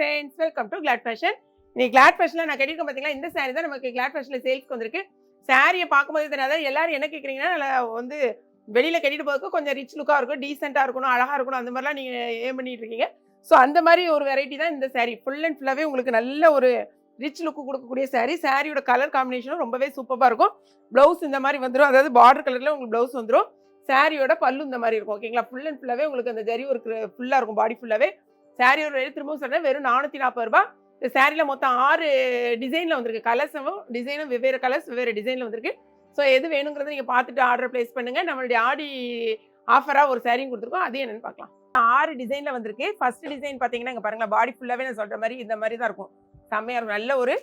Friends, welcome to Glad Fashion. இன்னைக்கு Glad ஃபேஷன்ல நான் கட்டியிருக்கேன் பார்த்தீங்களா, இந்த சாரி தான் நமக்கு கிளாட் ஃபேஷன்ல சேல்ஸ்க்கு வந்திருக்கு. சாரியை பார்க்கும்போது தெரியாத எல்லாரும் என்ன கேட்குறீங்கன்னா, வந்து வெளியில கட்டிட்டு போறதுக்கு கொஞ்சம் ரிச் லுக்காக இருக்கும், டீசெண்டாக இருக்கணும், அழகாக இருக்கணும், அந்த மாதிரிலாம் நீங்கள் ஏம் பண்ணிட்டு இருக்கீங்க. ஸோ அந்த மாதிரி ஒரு வெரைட்டி தான் இந்த சாரி. ஃபுல் அண்ட் ஃபுல்லாகவே உங்களுக்கு நல்ல ஒரு ரிச் லுக்கு கொடுக்கக்கூடிய சாரி. சாரியோட கலர் காம்பினேஷனும் ரொம்பவே சூப்பராக இருக்கும். ப்ளவுஸ் இந்த மாதிரி வந்துடும், அதாவது பார்டர் கலரில் உங்களுக்கு ப்ளவுஸ் வந்துடும். சாரியோட பல்லு இந்த மாதிரி இருக்கும். ஓகேங்களா, ஃபுல் அண்ட் ஃபுல்லாகவே உங்களுக்கு அந்த ஜரி ஒர்க் ஃபுல்லாக இருக்கும், பாடி ஃபுல்லாகவே. சாரியோட ரேட் திரும்பவும் சொல்கிறேன், வெறும் 440 ரூபாய். இந்த சாரியில் மொத்தம் 6 டிசைனில் வந்திருக்கு. கலர்ஸும் டிசைனும் வெவ்வேறு கலர்ஸ் வெவ்வேறு டிசைனில் வந்திருக்கு. ஸோ எது வேணுங்கிறத நீங்கள் பார்த்துட்டு ஆர்டர் ப்ளேஸ் பண்ணுங்கள். நம்மளுடைய ஆடி ஆஃபராக ஒரு சாரியும் கொடுத்துருக்கோம், அது என்னென்னு பார்க்கலாம். 6 டிசைனில் வந்திருக்கு. ஃபர்ஸ்ட் டிசைன் பார்த்தீங்கன்னா இங்கே பாருங்களா, பாடி ஃபுல்லாகவே நான் சொல்கிற மாதிரி இந்த மாதிரி தான் இருக்கும். செம்மையாக இருக்கும், நல்ல ஒரு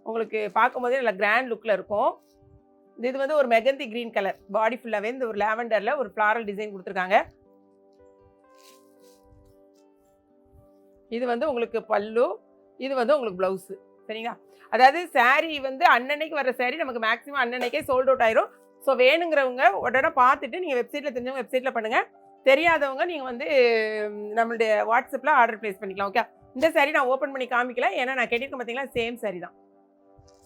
உங்களுக்கு பார்க்கும்போதே நல்ல கிராண்ட் லுக்கில் இருக்கும். இது வந்து ஒரு மெகந்தி கிரீன் கலர், பாடி ஃபுல்லாகவே இந்த ஒரு லாவெண்டரில் ஒரு ஃப்ளாரல் டிசைன் கொடுத்துருக்காங்க. இது வந்து உங்களுக்கு பல்லு, இது வந்து உங்களுக்கு ப்ளவுஸு. சரிங்களா, அதாவது சாரீ வந்து அன்னன்னைக்கு வர சாரீ நமக்கு மேக்ஸிமம் அன்னன்னைக்கே சோல்ட் அவுட் ஆயிரும். ஸோ வேணுங்கிறவங்க உடனே பார்த்துட்டு நீங்கள் வெப்சைட்டில் தெரிஞ்சவங்க வெப்சைட்டில் பண்ணுங்கள், தெரியாதவங்க நீங்கள் வந்து நம்மளுடைய வாட்ஸ்அப்பில் ஆர்டர் ப்ளேஸ் பண்ணிக்கலாம். ஓகே, இந்த சாரீ நான் ஓப்பன் பண்ணி காமிக்கல, ஏன்னா நான் கேட்டிருக்கேன் பார்த்தீங்களா, சேம் சாரீ தான்,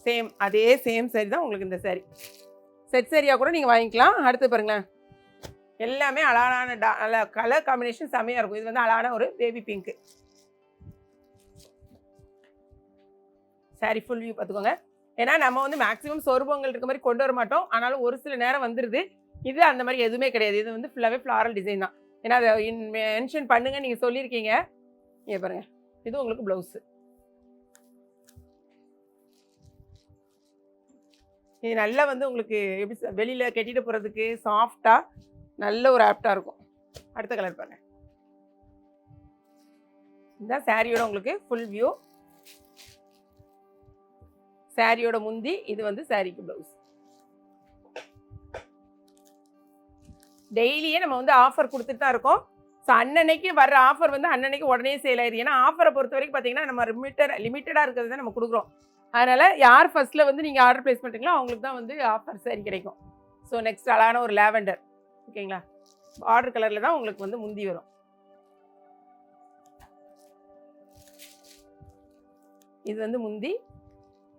சேம் அதே சேம் சாரீ தான் உங்களுக்கு இந்த சாரீ. செட் சாரியாக கூட நீங்கள் வாங்கிக்கலாம். அடுத்து பாருங்களேன், எல்லாமே அழகான நல்ல கலர் காம்பினேஷன் செம்மையாக இருக்கும். இது வந்து அழகான ஒரு baby pink sorry. Full view பார்த்துக்கோங்க. ஏன்னா நம்ம வந்து மேக்ஸிமம் சொருபங்கள் இருக்க மாதிரி கொண்டு வர மாட்டோம், ஆனாலும் ஒரு சில நேரம் வந்துடுது. இது அந்த மாதிரி எதுவுமே கிடையாது. இது வந்து ஃபுல்லாகவே ஃப்ளாரல் டிசைன் தான். ஏன்னா அதை மென்ஷன் பண்ணுங்க நீங்கள் சொல்லியிருக்கீங்க. இங்கே பாருங்க, இது உங்களுக்கு ப்ளவுஸு. இது நல்லா வந்து உங்களுக்கு எப்படி வெளியில் கட்டிட்டு போகிறதுக்கு சாஃப்டாக நல்ல ஒரு ஆப்டாக இருக்கும். அடுத்த கலர் பாருங்க, இதுதான் சாரியோட உங்களுக்கு ஃபுல் வியூ. சாரியோட முந்தி, இது வந்து சாரிக்கு ப்ளவுஸ். டெய்லியே நம்ம வந்து ஆஃபர் கொடுத்துட்டு தான் இருக்கோம். ஸோ அன்னன்னைக்கு வர்ற ஆஃபர் வந்து அன்னன்னைக்கு உடனே சேல் ஆயிடுது. ஏன்னா ஆஃபரை பொறுத்த வரைக்கும் பார்த்தீங்கன்னா நம்ம லிமிட்டடாக இருக்கிறது தான் நம்ம கொடுக்குறோம். அதனால் யார் ஃபர்ஸ்ட்டில் வந்து நீங்கள் ஆர்டர் ப்ளேஸ் பண்ணுறீங்களோ அவங்களுக்கு தான் வந்து ஆஃபர் சாரி கிடைக்கும். ஸோ நெக்ஸ்ட் அழகான ஒரு லாவெண்டர், ஓகேங்களா, பார்டர் கலரில் தான் உங்களுக்கு வந்து முந்தி வரும். இது வந்து முந்தி.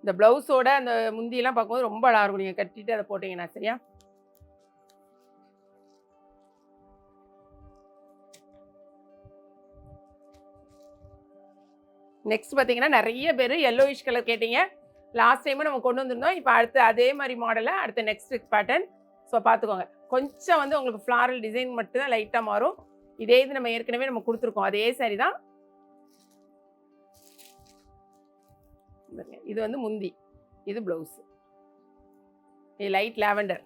இந்த ப்ளவுஸோட அந்த முந்தியெல்லாம் பார்க்கும்போது ரொம்ப அழகாக இருக்கும், நீங்கள் கட்டிட்டு அதை போட்டிங்கன்னா. சரியா, நெக்ஸ்ட் பார்த்தீங்கன்னா நிறைய பேர் yellowish கலர் கேட்டீங்க. லாஸ்ட் டைமும் நம்ம கொண்டு வந்திருந்தோம். இப்போ அடுத்து அதே மாதிரி மாடலை அடுத்த நெக்ஸ்ட் பேட்டர்ன். ஸோ பார்த்துக்கோங்க, கொஞ்சம் வந்து உங்களுக்கு ஃப்ளாரல் டிசைன் மட்டும் தான் லைட்டாக மாறும். இதே இது நம்ம ஏற்கனவே நம்ம கொடுத்துருக்கோம், அதே சாரி தான். இது வந்து முந்தி, இது ப்ளவுஸ். இது லைட் லாவெண்டர்.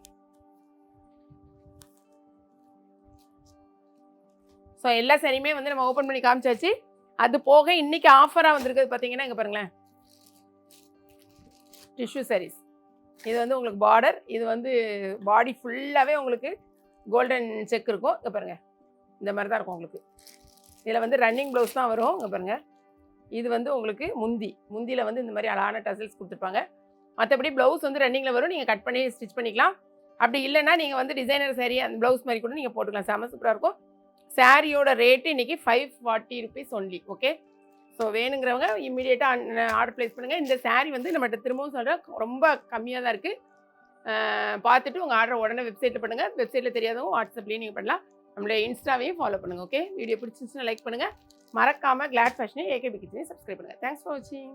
ஸோ எல்லா சாரியுமே வந்து நம்ம ஓப்பன் பண்ணி காமிச்சாச்சு. அது போக இன்னைக்கு ஆஃபராக வந்திருக்கிறது பார்த்தீங்கன்னா இங்கே பாருங்களேன், டிஷ்யூ சாரீஸ். இது வந்து உங்களுக்கு பார்டர், இது வந்து பாடி ஃபுல்லாகவே உங்களுக்கு கோல்டன் செக் இருக்கும். இங்கே பாருங்கள், இந்த மாதிரி தான் இருக்கும் உங்களுக்கு. இதில் வந்து ரன்னிங் ப்ளவுஸ் தான் வரும். இங்கே பாருங்கள், இது வந்து உங்களுக்கு முந்தியில் வந்து இந்த மாதிரி அழகான டசல்ஸ் கொடுத்துருப்பாங்க. மற்றபடி ப்ளவுஸ் வந்து ரன்னிங்கில் வரும், நீங்கள் கட் பண்ணி ஸ்டிச் பண்ணிக்கலாம். அப்படி இல்லைன்னா நீங்கள் வந்து டிசைனர் சாரீ அந்த ப்ளவுஸ் மாதிரி கூட நீங்கள் போட்டுக்கலாம், செம்ம சூப்பராக இருக்கும். சாரியோட ரேட்டு இன்றைக்கி 540 rupees ஒன்லி. ஓகே, ஸோ வேணுங்கிறவங்க இம்மிடியேட்டாக ஆர்டர் ப்ளேஸ் பண்ணுங்கள். இந்த சாரீ வந்து நம்மகிட்ட திரும்பவும் சொல்கிறேன் ரொம்ப கம்மியாக தான் இருக்குது. பார்த்துட்டு உங்கள் ஆர்டர் உடனே வெப்சைட்டில் பண்ணுங்கள். வெப்சைட்டில் தெரியாதவங்க வாட்ஸ்அப்லேயும் நீங்கள் பண்ணலாம். நம்மளுடைய இன்ஸ்டாவையும் ஃபாலோ பண்ணுங்கள். ஓகே, வீடியோ பிடிச்சிருந்துச்சுன்னா லைக் பண்ணுங்கள். மறக்காமல் கிளாட் ஃபேஷனையும் ஏகேபி கிச்சனையும் சப்ஸ்கிரைப் பண்ணுங்கள். தேங்க்ஸ் ஃபார் வாட்சிங்.